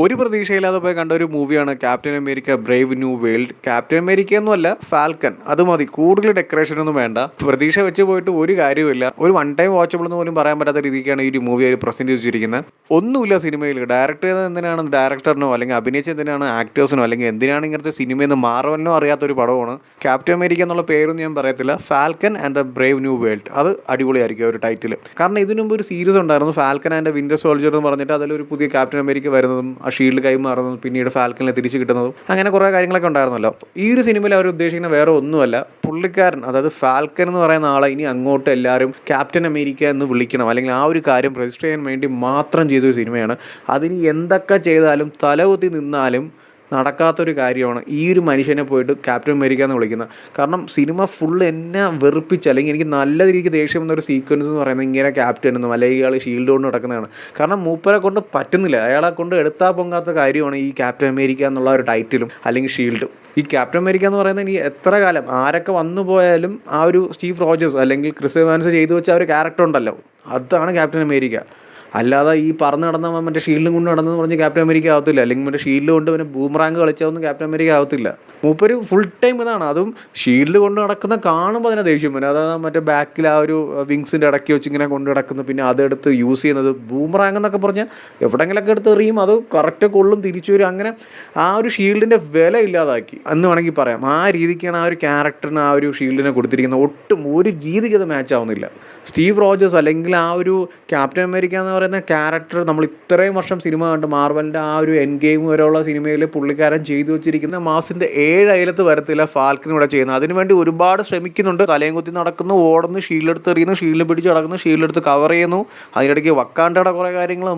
ഒരു പ്രതീക്ഷയില്ലാതെ പോയി കണ്ട ഒരു മൂവിയാണ് captain America Brave new world. Captain America ഒന്നുമല്ല, ഫാൽക്കൺ. അത് മതി, കൂടുതൽ ഡെക്കറേഷൻ ഒന്നും വേണ്ട. പ്രതീക്ഷ വെച്ച് പോയിട്ട് ഒരു കാര്യമില്ല. ഒരു വൺ ടൈം വാച്ചബിൾ എന്ന് പോലും പറയാൻ പറ്റാത്ത രീതിക്കാണ് ഈ ഒരു മൂവി അവർ പ്രസന്റ് ചെയ്തിരിക്കുന്നത്. ഒന്നുമില്ല സിനിമയിൽ. ഡയറക്ടർ ചെയ്തത് എന്തിനാണ് ഡയറക്ടറിനോ അല്ലെങ്കിൽ അഭിനയിച്ച എന്തിനാണ് ആക്ടേഴ്സിനോ അല്ലെങ്കിൽ എന്തിനാണ് ഇങ്ങനത്തെ സിനിമയെന്ന് മാർവലിനോ അറിയാത്തൊരു പടമാണ് ക്യാപ്റ്റൻ അമേരിക്ക എന്നുള്ള പേരൊന്നും ഞാൻ പറയത്തില്ല. Falcon and the Brave new world, അത് അടിപൊളിയായിരിക്കും ഒരു ടൈറ്റിൽ. കാരണം ഇതിനു മുമ്പ് ഒരു സീരീസ് ഉണ്ടായിരുന്നു, ഫാൽക്കൺ ആൻഡ് വിന്റർ സോൾജർ എന്ന് പറഞ്ഞിട്ട്. അതിലൊരു പുതിയ ക്യാപ്റ്റൻ അമേരിക്ക വരുന്നതും ആ ഷീൽഡ് കൈമാറുന്നതും പിന്നീട് ഫാൽക്കണിനെ തിരിച്ചു കിട്ടുന്നതും അങ്ങനെ കുറേ കാര്യങ്ങളൊക്കെ ഉണ്ടായിരുന്നല്ലോ. ഈ ഒരു സിനിമയിൽ അവർ ഉദ്ദേശിക്കുന്ന വേറെ ഒന്നുമല്ല, പുള്ളിക്കാരൻ അതായത് ഫാൽക്കൺ എന്ന് പറയുന്ന ആളെ ഇനി അങ്ങോട്ട് എല്ലാവരും ക്യാപ്റ്റൻ അമേരിക്ക എന്ന് വിളിക്കണം, അല്ലെങ്കിൽ ആ ഒരു കാര്യം രജിസ്റ്റർ ചെയ്യാൻ വേണ്ടി മാത്രം ചെയ്തൊരു സിനിമയാണ്. അതിന് എന്തൊക്കെ ചെയ്താലും തലകുത്തി നിന്നാലും നടക്കാത്തൊരു കാര്യമാണ് ഈ ഒരു മനുഷ്യനെ പോയിട്ട് ക്യാപ്റ്റൻ അമേരിക്ക എന്ന് വിളിക്കുന്നത്. കാരണം സിനിമ ഫുൾ എന്നെ വെറുപ്പിച്ച്, അല്ലെങ്കിൽ എനിക്ക് നല്ല രീതിക്ക് ദേഷ്യം വന്നൊരു സീക്വൻസ് എന്ന് പറയുന്നത് ഇങ്ങനെ ക്യാപ്റ്റൻ എന്നും അല്ലെങ്കിൽ ഇയാൾ ഷീൽഡ് കൊണ്ട് നടക്കുന്നതാണ്. കാരണം മൂപ്പരെ കൊണ്ട് പറ്റുന്നില്ല, അയാളെ കൊണ്ട് എടുത്താൽ പൊങ്ങാത്ത കാര്യമാണ് ഈ ക്യാപ്റ്റൻ അമേരിക്ക എന്നുള്ള ഒരു ടൈറ്റിലും അല്ലെങ്കിൽ ഷീൽഡും. ഈ ക്യാപ്റ്റൻ അമേരിക്ക എന്ന് പറയുന്നത് ഇനി എത്ര കാലം ആരൊക്കെ വന്നു പോയാലും ആ ഒരു സ്റ്റീവ് റോജേഴ്സ് അല്ലെങ്കിൽ ക്രിസ് എവാൻസ് ചെയ്തു വെച്ച ആ ഒരു ക്യാരക്ടർ ഉണ്ടല്ലോ, അതാണ് ക്യാപ്റ്റൻ അമേരിക്ക. അല്ലാതെ ഈ പറന്ന് നടന്ന മറ്റേ ഷീൽഡും കൊണ്ട് നടന്നെന്ന് പറഞ്ഞ് ക്യാപ്റ്റൻ അമേരിക്ക ആവത്തില്ല, അല്ലെങ്കിൽ മറ്റേ ഷീൽഡ് കൊണ്ട് പിന്നെ ബൂമറാങ്ക് കളിച്ചാവൊന്നും ക്യാപ്റ്റൻ അമേരിക്ക ആവത്തില്ല. മൂപ്പര് ഫുൾ ടൈം ഇതാണ്. അതും ഷീൽഡ് കൊണ്ട് നടക്കുന്ന കാണുമ്പോൾ അതിനെ ദേഷ്യം വരും. അതായത് മറ്റേ ബാക്കിൽ ആ ഒരു വിങ്സിൻ്റെ ഇടയ്ക്ക് വെച്ച് ഇങ്ങനെ കൊണ്ട് നടക്കുന്നു, പിന്നെ അതെടുത്ത് യൂസ് ചെയ്യുന്നത് ബൂമറാങ്ക് എന്നൊക്കെ പറഞ്ഞാൽ എവിടെയെങ്കിലൊക്കെ എടുത്ത് എറിയും, അത് കറക്റ്റ് കൊള്ളും, തിരിച്ചു വരും. അങ്ങനെ ആ ഒരു ഷീൽഡിൻ്റെ വില ഇല്ലാതാക്കി എന്ന് വേണമെങ്കിൽ പറയാം. ആ രീതിക്കാണ് ആ ഒരു ക്യാരക്ടറിന് ആ ഒരു ഷീൽഡിനെ കൊടുത്തിരിക്കുന്നത്. ഒട്ടും ഒരു രീതിക്ക് അത് മാച്ച് ആവുന്നില്ല. സ്റ്റീവ് റോജേഴ്സ് അല്ലെങ്കിൽ ആ ഒരു ക്യാപ്റ്റൻ അമേരിക്ക എന്ന് പറയുന്ന ക്യാരക്ടർ നമ്മൾ ഇത്രയും വർഷം സിനിമ കണ്ട് മാർവലിൻ്റെ ആ ഒരു എൻഡ് ഗെയിം വരെയുള്ള സിനിമയിൽ പുള്ളിക്കാരൻ ചെയ്തു വെച്ചിരിക്കുന്ന മാസിൻ്റെ 7 അയലത്ത് വരത്തില്ല ഫാൽക്കൺ ഇവിടെ ചെയ്യുന്നത്. അതിനുവേണ്ടി ഒരുപാട് ശ്രമിക്കുന്നുണ്ട്. തലയും കുത്തി നടക്കുന്നു, ഓടുന്നു, ഷീൽഡ് എടുത്ത് എറിയുന്നു, ഷീൽഡ് പിടിച്ച് നടക്കുന്നു, ഷീൽഡ് എടുത്ത് കവർ ചെയ്യുന്നു. അതിനിടയ്ക്ക് വക്കാണ്ടയുടെ കുറേ കാര്യങ്ങൾ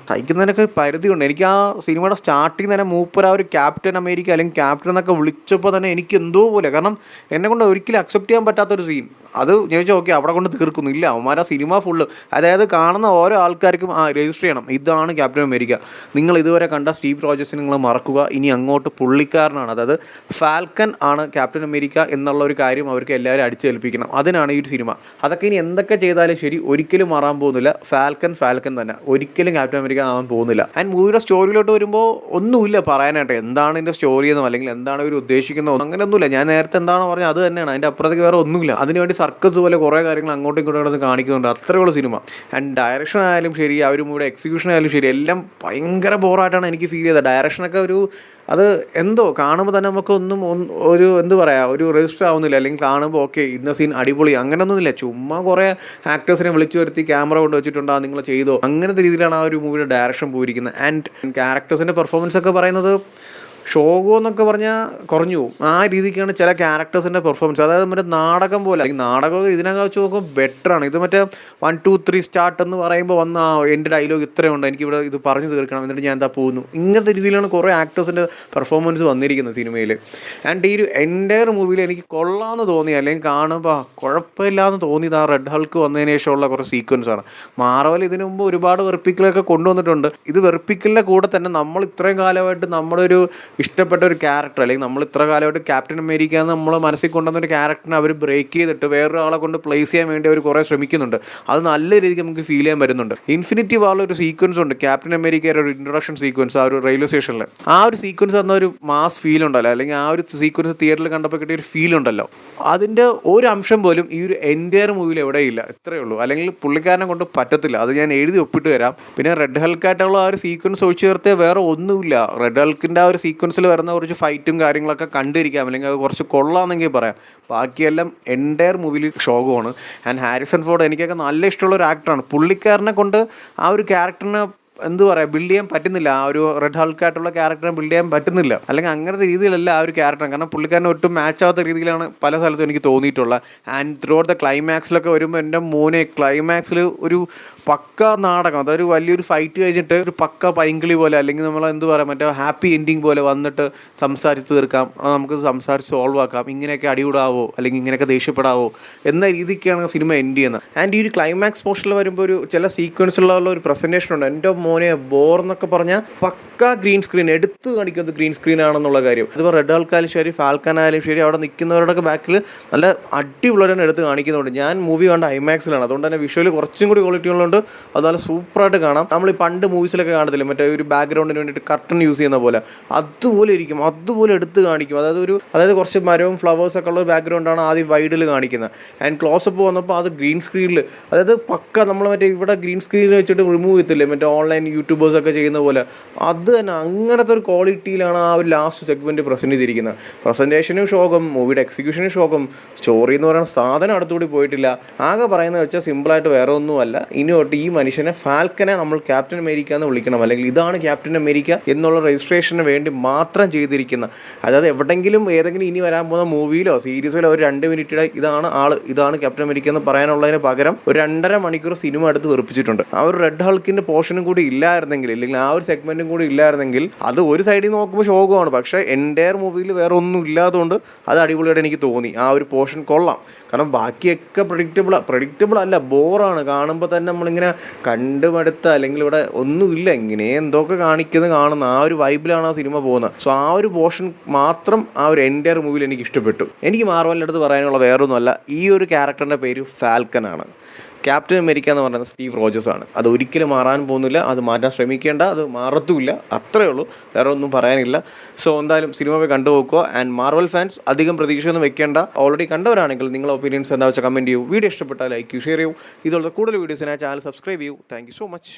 കഴിക്കുന്നതിനൊക്കെ പരിധിയുണ്ട്. എനിക്ക് ആ സിനിമയുടെ സ്റ്റാർട്ടിങ് തന്നെ മൂപ്പർ ആ ഒരു ക്യാപ്റ്റൻ അമേരിക്ക അല്ലെങ്കിൽ ക്യാപ്റ്റൻ എന്നൊക്കെ വിളിച്ചപ്പോൾ തന്നെ എനിക്ക് എന്തോ പോലെ. കാരണം എന്നെ കൊണ്ട് ഒരിക്കലും അക്സെപ്റ്റ് ചെയ്യാൻ പറ്റാത്തൊരു സീൻ. അത് ഞാൻ ചോദിച്ചാൽ ഓക്കെ അവിടെ കൊണ്ട് തീർക്കുന്നു, ഇല്ല അവന്മാർ ആ സിനിമ ഫുള്ള്, അതായത് കാണുന്ന ഓരോ ആൾക്കാർക്കും രജിസ്റ്റർ ചെയ്യണം, ഇതാണ് ക്യാപ്റ്റൻ അമേരിക്ക. നിങ്ങൾ ഇതുവരെ കണ്ട സ്റ്റീവ് റോജേഴ്സിനെ നിങ്ങൾ മറക്കുക, ഇനി അങ്ങോട്ട് പുള്ളിക്കാരനാണ്, അതായത് ഫാൽക്കൺ ആണ് ക്യാപ്റ്റൻ അമേരിക്ക എന്നുള്ള ഒരു കാര്യം അവർക്ക് എല്ലാവരും അടിച്ചേൽപ്പിക്കണം. അതിനാണ് ഈ ഒരു സിനിമ. അതൊക്കെ ഇനി എന്തൊക്കെ ചെയ്താലും ശരി ഒരിക്കലും മാറാൻ പോകുന്നില്ല. ഫാൽക്കൺ തന്നെ, ഒരിക്കലും ക്യാപ്റ്റൻ അമേരിക്ക ആവാൻ പോകുന്നില്ല. ആൻഡ് മൂവിയുടെ സ്റ്റോറിയിലോട്ട് വരുമ്പോൾ ഒന്നുമില്ല പറയാനായിട്ട്. എന്താണ് ഇതിൻ്റെ സ്റ്റോറി എന്നോ അല്ലെങ്കിൽ എന്താണ് ഇവർ ഉദ്ദേശിക്കുന്നതോ അങ്ങനെയൊന്നുമില്ല. ഞാൻ നേരത്തെ എന്താണോ പറഞ്ഞത് അത് തന്നെയാണ്, അതിൻ്റെ അപ്പുറത്തേക്ക് വേറെ ഒന്നുമില്ല. അതിനുവേണ്ടി സർക്കസ് പോലെ കുറേ കാര്യങ്ങൾ അങ്ങോട്ടും ഇങ്ങോട്ടും കാണിക്കുന്നുണ്ട്. അത്രയുള്ള സിനിമ. ആൻഡ് ഡയറക്ഷൻ ആയാലും ശരി, അവരും ഇവിടെ എക്സിക്യൂഷൻ ആയാലും ശരി, എല്ലാം ഭയങ്കര ബോറായിട്ടാണ് എനിക്ക് ഫീൽ ചെയ്തത്. ഡയറക്ഷനൊക്കെ അത് എന്തോ കാണുമ്പോൾ തന്നെ നമുക്കൊന്നും ഒരു എന്ത് പറയുക, ഒരു രജിസ്റ്റർ ആവുന്നില്ല. അല്ലെങ്കിൽ കാണുമ്പോൾ ഓക്കെ ഇന്ന സീൻ അടിപൊളി അങ്ങനെയൊന്നുമില്ല. ചുമ്മാ കുറേ ആക്ടേഴ്സിനെ വിളിച്ചു വരുത്തി ക്യാമറ കൊണ്ട് വെച്ചിട്ടുണ്ടോ നിങ്ങൾ ചെയ്തോ, അങ്ങനത്തെ രീതിയിലാണ് ആ ഒരു മൂവിയുടെ ഡയറക്ഷൻ പോയിരിക്കുന്നത്. ആൻഡ് ക്യാരക്ടേഴ്സിൻ്റെ പെർഫോമൻസ് ഒക്കെ പറയുന്നത് ഷോഗോ എന്നൊക്കെ പറഞ്ഞാൽ കുറഞ്ഞു പോകും. ആ രീതിക്കാണ് ചില ക്യാരക്ടേഴ്സിൻ്റെ പെർഫോമൻസ്. അതായത് മറ്റേ നാടകം പോലെ, അല്ലെങ്കിൽ നാടകം ഇതിനകം വെച്ച് നോക്കുമ്പോൾ ബെറ്ററാണ്. ഇത് മറ്റേ 1 2 3 സ്റ്റാർട്ട് എന്ന് പറയുമ്പോൾ വന്ന എൻ്റെ ഡയലോഗ് ഇത്രയുണ്ട്, എനിക്കിവിടെ ഇത് പറഞ്ഞു തീർക്കണം, എന്നിട്ട് ഞാൻ എന്താ പോകുന്നു, ഇങ്ങനത്തെ രീതിയിലാണ് കുറേ ആക്ടേഴ്സിൻ്റെ പെർഫോമൻസ് വന്നിരിക്കുന്നത് സിനിമയിൽ. ആൻഡ് ഈ ഒരു എൻ്റയർ മൂവിയിൽ എനിക്ക് കൊള്ളാമെന്ന് തോന്നി, അല്ലെങ്കിൽ കാണുമ്പോൾ കുഴപ്പമില്ലാന്ന് തോന്നിയത് ആ റെഡ് ഹൾക്ക് വന്നതിന് ശേഷമുള്ള കുറേ സീക്വൻസാണ്. മാർവൽ ഇതിനു മുമ്പ് ഒരുപാട് വെറുപ്പിക്കലൊക്കെ കൊണ്ടുവന്നിട്ടുണ്ട്. ഇത് വെറുപ്പിക്കലിൻ്റെ കൂടെ തന്നെ നമ്മൾ ഇത്രയും കാലമായിട്ട് നമ്മുടെ ഒരു ഇഷ്ടപ്പെട്ട ഒരു ക്യാരക്ടർ, അല്ലെങ്കിൽ നമ്മൾ ഇത്ര കാലമായിട്ട് ക്യാപ്റ്റൻ അമേരിക്ക എന്ന് നമ്മൾ മനസ്സിൽ കൊണ്ടുവന്നൊരു ക്യാരക്ടറിനെ അവർ ബ്രേക്ക് ചെയ്തിട്ട് വേറൊരാളെ കൊണ്ട് പ്ലേസ് ചെയ്യാൻ വേണ്ടി അവർ കുറേ ശ്രമിക്കുന്നുണ്ട്. അത് നല്ല രീതിക്ക് നമുക്ക് ഫീൽ ചെയ്യാൻ പറ്റുന്നുണ്ട്. ഇൻഫിനിറ്റി വാറിൽ ഒരു സീക്വൻസ് ഉണ്ട്, ക്യാപ്റ്റൻ അമേരിക്കയുടെ ഒരു ഇൻട്രൊഡക്ഷൻ സീക്വൻസ്, ആ ഒരു റെയിൽവേ സ്റ്റേഷനിൽ. ആ ഒരു സീക്വൻസ് തന്ന ഒരു മാസ് ഫീൽ ഉണ്ടല്ലോ, അല്ലെങ്കിൽ ആ ഒരു സീക്വൻസ് തിയേറ്ററിൽ കണ്ടപ്പോൾ കിട്ടിയ ഒരു ഫീൽ ഉണ്ടല്ലോ, അതിൻ്റെ ഒരു അംശം പോലും ഈ ഒരു എൻ്റയർ മൂവിയിൽ എവിടെയില്ല. ഇത്രയേ ഉള്ളൂ. അല്ലെങ്കിൽ പുള്ളിക്കാരനെ കൊണ്ട് പറ്റത്തില്ല. അത് ഞാൻ എഴുതി ഒപ്പിട്ട് തരാം. പിന്നെ റെഡ് ഹൾക്കായിട്ടുള്ള ആ ഒരു സീക്വൻസ് ഒഴിച്ചു ചേർത്തേ വേറെ ഒന്നുമില്ല. റെഡ് ഹൾക്കിൻ്റെ ആ ഒരു സീക്വൻസിൽ വരുന്ന കുറച്ച് ഫൈറ്റും കാര്യങ്ങളൊക്കെ കണ്ടിരിക്കാം, അല്ലെങ്കിൽ അത് കുറച്ച് കൊള്ളാമെന്നെങ്കിൽ പറയാം. ബാക്കിയെല്ലാം എൻ്റയർ മൂവിയിൽ ഷോകമാണ്. ആൻഡ് ഹാരിസൺ ഫോർഡ് എനിക്കൊക്കെ നല്ല ഇഷ്ടമുള്ള ഒരു ആക്ടറാണ്. പുള്ളിക്കാരനെ കൊണ്ട് ആ ഒരു ക്യാരക്ടറിനെ എന്ത് പറയുക ബിൽഡ് ചെയ്യാൻ പറ്റുന്നില്ല. ആ ഒരു റെഡ് ഹൾക്കായിട്ടുള്ള ക്യാരക്ടറിനെ ബിൽഡ് ചെയ്യാൻ പറ്റുന്നില്ല, അല്ലെങ്കിൽ അങ്ങനത്തെ രീതിയിലല്ല ആ ഒരു ക്യാരക്ടർ. കാരണം പുള്ളിക്കാരനെ ഒട്ടും മാച്ച് ആവാത്ത രീതിയിലാണ് പല സ്ഥലത്തും എനിക്ക് തോന്നിയിട്ടുള്ളത്. ആൻഡ് ത്രൂ ഔട്ട് ദ ക്ലൈമാക്സിലൊക്കെ വരുമ്പോൾ എൻ്റെ മോനെ ക്ലൈമാക്സിൽ ഒരു പക്ക നാടകം, അതൊരു വലിയൊരു ഫൈറ്റ് കഴിഞ്ഞിട്ട് ഒരു പക്ക പൈങ്കിളി പോലെ, അല്ലെങ്കിൽ നമ്മൾ എന്ത് പറയാം മറ്റേ ഹാപ്പി എൻഡിങ് പോലെ വന്നിട്ട് സംസാരിച്ച് തീർക്കാം, നമുക്ക് സംസാരിച്ച് സോൾവ് ആക്കാം, ഇങ്ങനെയൊക്കെ അടികൂടാവോ അല്ലെങ്കിൽ ഇങ്ങനെയൊക്കെ ദേഷ്യപ്പെടാവോ എന്ന രീതിക്കാണ് സിനിമ എൻഡ് ചെയ്യുന്നത്. ആൻഡ് ഈ ഒരു ക്ലൈമാക്സ് പോർഷനിൽ വരുമ്പോൾ ഒരു ചില സീക്വൻസിലുള്ള ഒരു പ്രസൻറ്റേഷൻ ഉണ്ട്. എൻ്റെ മോനെ ബോർ എന്നൊക്കെ പറഞ്ഞാൽ പക്കാ ഗ്രീൻ സ്ക്രീൻ, എടുത്ത് കാണിക്കുന്നത് ഗ്രീൻ സ്ക്രീൻ ആണെന്നുള്ള കാര്യം. അതിപ്പോൾ റെഡ് ഹൾക്കായാലും ശരി, ഫാൽക്കൺ ആയാലും ശരി, അവിടെ നിൽക്കുന്നവരുടെയൊക്കെ ബാക്കിൽ നല്ല അടിപൊളിയാണ് എടുത്ത് കാണിക്കുന്നുണ്ട്. ഞാൻ മൂവി കണ്ട ഐമാക്സിലാണ്, അതുകൊണ്ട് തന്നെ വിഷ്വൽ കുറച്ചും കൂടി ക്വാളിറ്റി ഉള്ളതുകൊണ്ട് അതുപോലെ സൂപ്പറായിട്ട് കാണാം. നമ്മൾ ഈ പണ്ട് മൂവീസിലൊക്കെ കാണത്തില്ല, മറ്റേ ഒരു ബാക്ക്ഗ്രൗണ്ടിന് വേണ്ടിയിട്ട് കർട്ടൺ യൂസ് ചെയ്യുന്ന പോലെ, അതുപോലെ ഇരിക്കും, അതുപോലെ എടുത്ത് കാണിക്കും. അതായത് കുറച്ച് മരവും ഫ്ലവേഴ്സൊക്കെ ഉള്ള ഒരു ബാക്ക്ഗ്രൗണ്ടാണ് ആദ്യം വൈഡിൽ കാണിക്കുന്നത്. ആൻഡ് ക്ലോസപ്പ് വന്നപ്പോൾ അത് ഗ്രീൻ സ്ക്രീനിൽ, അതായത് പക്ക നമ്മൾ മറ്റേ ഇവിടെ ഗ്രീൻ സ്ക്രീനിൽ വെച്ചിട്ട് റിമൂവ് ചെയ്യത്തില്ലേ മറ്റേ ഓൺലൈൻ യൂട്യൂബേഴ്സൊക്കെ ചെയ്യുന്ന പോലെ, അത് തന്നെ അങ്ങനത്തെ ഒരു ക്വാളിറ്റിയിലാണ് ആ ഒരു ലാസ്റ്റ് സെഗ്മെൻറ്റ് പ്രസൻറ്റ് ചെയ്തിരിക്കുന്നത്. പ്രസൻറ്റേഷനും ഷോകം, മൂവിയുടെ എക്സിക്യൂഷനും ഷോകം, സ്റ്റോറി എന്ന് പറയുന്ന സാധനം അടുത്തുകൂടി പോയിട്ടില്ല. ആകെ പറയുന്നത് വെച്ചാൽ സിമ്പിളായിട്ട് വേറെ ഒന്നുമല്ല, ഇനി തൊട്ട് ഈ മനുഷ്യനെ ഫാൽക്കനെ നമ്മൾ ക്യാപ്റ്റൻ അമേരിക്ക എന്ന് വിളിക്കണം, അല്ലെങ്കിൽ ഇതാണ് ക്യാപ്റ്റൻ അമേരിക്ക എന്നുള്ള രജിസ്ട്രേഷന് വേണ്ടി മാത്രം ചെയ്തിരിക്കുന്ന. അതായത് എവിടെയെങ്കിലും ഏതെങ്കിലും ഇനി വരാൻ പോകുന്ന മൂവിയിലോ സീരീസിലോ ഒരു 2 മിനിറ്റിടെ ഇതാണ് ക്യാപ്റ്റൻ അമേരിക്ക എന്ന് പറയാനുള്ളതിന് പകരം ഒരു 2.5 മണിക്കൂർ സിനിമ എടുത്ത് വെറുപ്പിച്ചിട്ടുണ്ട്. ആ ഒരു റെഡ് ഹൾക്കിൻ്റെ പോർഷനും കൂടി ഇല്ലായിരുന്നെങ്കിൽ, അല്ലെങ്കിൽ ആ ഒരു സെഗ്മെൻറ്റും കൂടി ഇല്ലായിരുന്നെങ്കിൽ അത് ഒരു സൈഡിൽ നോക്കുമ്പോൾ ശോകമാണ്. പക്ഷേ എൻ്റയർ മൂവിയിൽ വേറെ ഒന്നും ഇല്ലാത്തതുകൊണ്ട് അത് അടിപൊളിയായിട്ട് എനിക്ക് തോന്നി. ആ ഒരു പോർഷൻ കൊള്ളാം. കാരണം ബാക്കിയൊക്കെ പ്രഡിക്റ്റബിൾ അല്ല, ബോറാണ്. കാണുമ്പോൾ തന്നെ നമ്മളിങ്ങനെ കണ്ടുമടുത്ത, അല്ലെങ്കിൽ ഇവിടെ ഒന്നുമില്ല, ഇങ്ങനെ എന്തൊക്കെ കാണുന്ന ആ ഒരു വൈബിലാണ് ആ സിനിമ പോകുന്നത്. സോ ആ ഒരു പോർഷൻ മാത്രം ആ ഒരു എൻ്റയർ മൂവിയിൽ എനിക്ക് ഇഷ്ടപ്പെട്ടു. എനിക്ക് മാർവലിൻ്റെ അടുത്ത് പറയാനുള്ള വേറൊന്നുമല്ല, ഈ ഒരു ക്യാരക്ടറിൻ്റെ പേര് ഫാൽക്കൺ ആണ്. ക്യാപ്റ്റൻ അമേരിക്ക എന്ന് പറയുന്നത് സ്റ്റീവ് റോജേഴ്സ് ആണ്. അത് ഒരിക്കലും മാറാൻ പോകുന്നില്ല, അത് മാറ്റാൻ ശ്രമിക്കേണ്ട, അത് മാറത്തുമില്ല, അത്രയേ ഉള്ളൂ, വേറെ ഒന്നും പറയാനില്ല. സോ എന്തായാലും സിനിമ പോയി കണ്ടുപോക്കുക. ആൻഡ് മാർവൽ ഫാൻസ് അധികം പ്രതീക്ഷയൊന്നും വെക്കേണ്ട. ഓൾറെഡി കണ്ടവരാണെങ്കിൽ നിങ്ങളുടെ ഒപ്പീനിയൻസ് എന്താ വെച്ചാൽ കമൻറ്റ് ചെയ്യൂ. വീഡിയോ ഇഷ്ടപ്പെട്ടാൽ ലൈക്ക് ചെയ്യൂ, ഷെയർ ചെയ്യൂ. ഇതുപോലത്തെ കൂടുതൽ വീഡിയോസിനായി ചാനൽ സബ്സ്ക്രൈബ് ചെയ്യൂ. Thank you so much.